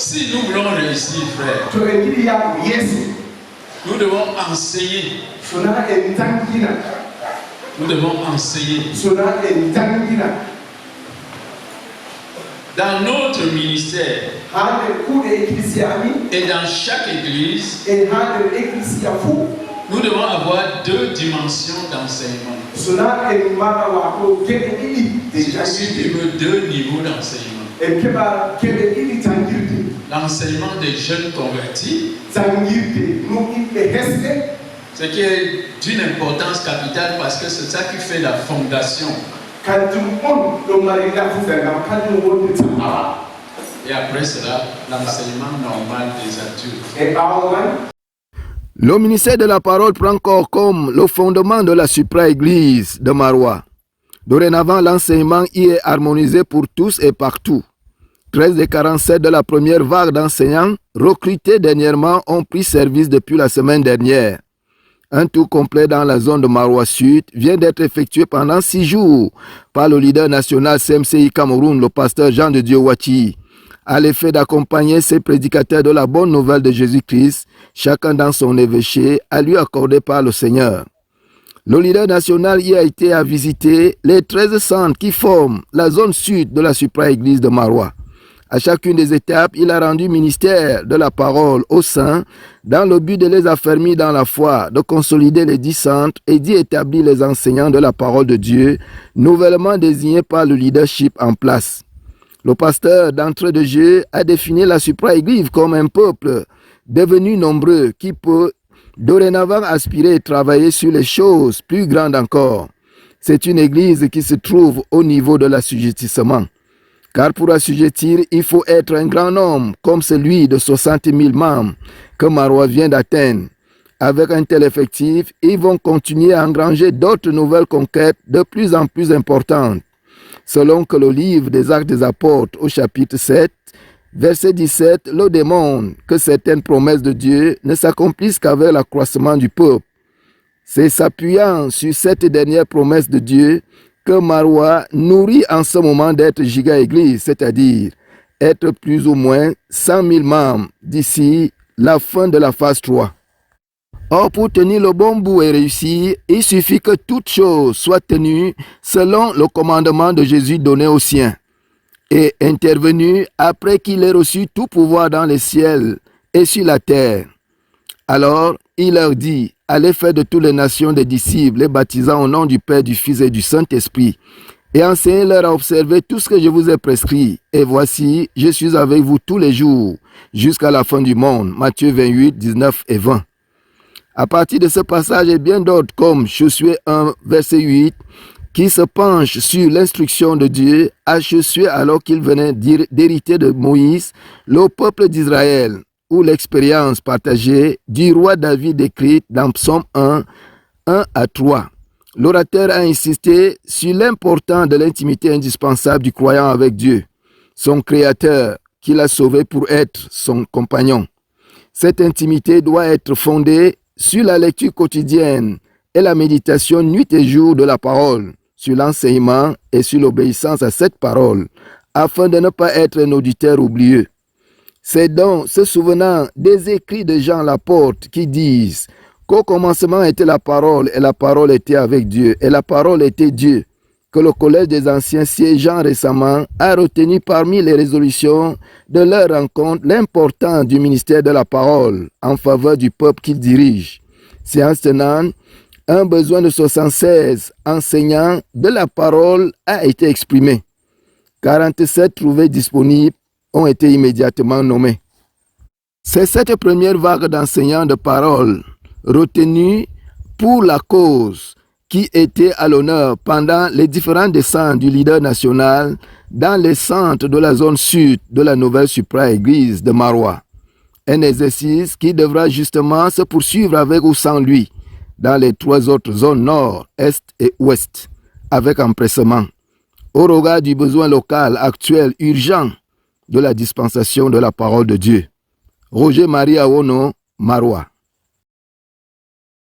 Si nous voulons réussir, frère, nous devons enseigner. Nous devons enseigner. Dans notre ministère et dans chaque église, nous devons avoir deux dimensions d'enseignement. C'est-à-dire deux niveaux d'enseignement. L'enseignement des jeunes convertis, ce qui est d'une importance capitale parce que c'est ça qui fait la fondation. Et après cela, l'enseignement normal des adultes. Le ministère de la parole prend encore comme le fondement de la supra-église de Marois. Dorénavant, l'enseignement y est harmonisé pour tous et partout. 13 des 47 de la première vague d'enseignants recrutés dernièrement ont pris service depuis la semaine dernière. Un tour complet dans la zone de Marois Sud vient d'être effectué pendant 6 jours par le leader national CMCI Cameroun, le pasteur Jean de Dieu Wachi, à l'effet d'accompagner ces prédicateurs de la bonne nouvelle de Jésus-Christ, chacun dans son évêché, à lui accordé par le Seigneur. Le leader national y a été à visiter les 13 centres qui forment la zone sud de la supra-église de Marois. À chacune des étapes, il a rendu ministère de la parole aux saints dans le but de les affermir dans la foi, de consolider les 10 centres et d'y établir les enseignants de la parole de Dieu, nouvellement désignés par le leadership en place. Le pasteur d'entrée de jeu a défini la supra-église comme un peuple devenu nombreux qui peut dorénavant aspirer et travailler sur les choses plus grandes encore. C'est une église qui se trouve au niveau de l'assujettissement. Car pour assujettir, il faut être un grand nombre, comme celui de 60 000 membres que Marois vient d'atteindre. Avec un tel effectif, ils vont continuer à engranger d'autres nouvelles conquêtes de plus en plus importantes. Selon que le livre des Actes des Apôtres au chapitre 7, verset 17, le démontre que certaines promesses de Dieu ne s'accomplissent qu'avec l'accroissement du peuple. C'est s'appuyant sur cette dernière promesse de Dieu que Marois nourrit en ce moment d'être giga-église, c'est-à-dire être plus ou moins 100 000 membres d'ici la fin de la phase 3. Or, pour tenir le bon bout et réussir, il suffit que toute chose soit tenue selon le commandement de Jésus donné aux siens et intervenu après qu'il ait reçu tout pouvoir dans les ciels et sur la terre. Alors, il leur dit, allez faire de toutes les nations des disciples, les baptisant au nom du Père, du Fils et du Saint-Esprit, et enseignez-leur à observer tout ce que je vous ai prescrit. Et voici, je suis avec vous tous les jours, jusqu'à la fin du monde. Matthieu 28, 19 et 20. À partir de ce passage et bien d'autres comme Josué 1, verset 8, qui se penche sur l'instruction de Dieu à Josué alors qu'il venait d'hériter de Moïse, le peuple d'Israël, ou l'expérience partagée du roi David décrite dans Psaume 1, 1 à 3. L'orateur a insisté sur l'importance de l'intimité indispensable du croyant avec Dieu, son Créateur, qui l'a sauvé pour être son compagnon. Cette intimité doit être fondée sur la lecture quotidienne et la méditation nuit et jour de la parole, sur l'enseignement et sur l'obéissance à cette parole, afin de ne pas être un auditeur oublieux. C'est donc se souvenant des écrits de Jean l'apôtre qui disent qu'au commencement était la parole et la parole était avec Dieu et la parole était Dieu, que le collège des anciens siégeant récemment a retenu parmi les résolutions de leur rencontre l'importance du ministère de la parole en faveur du peuple qu'il dirige. Séance tenante, un besoin de 76 enseignants de la parole a été exprimé. 47 trouvés disponibles ont été immédiatement nommés. C'est cette première vague d'enseignants de parole retenus pour la cause qui était à l'honneur pendant les différents descentes du leader national dans les centres de la zone sud de la nouvelle supra-église de Marois. Un exercice qui devra justement se poursuivre avec ou sans lui dans les 3 autres zones nord, est et ouest, avec empressement, au regard du besoin local actuel urgent de la dispensation de la parole de Dieu. Roger Marie Awono, Marois.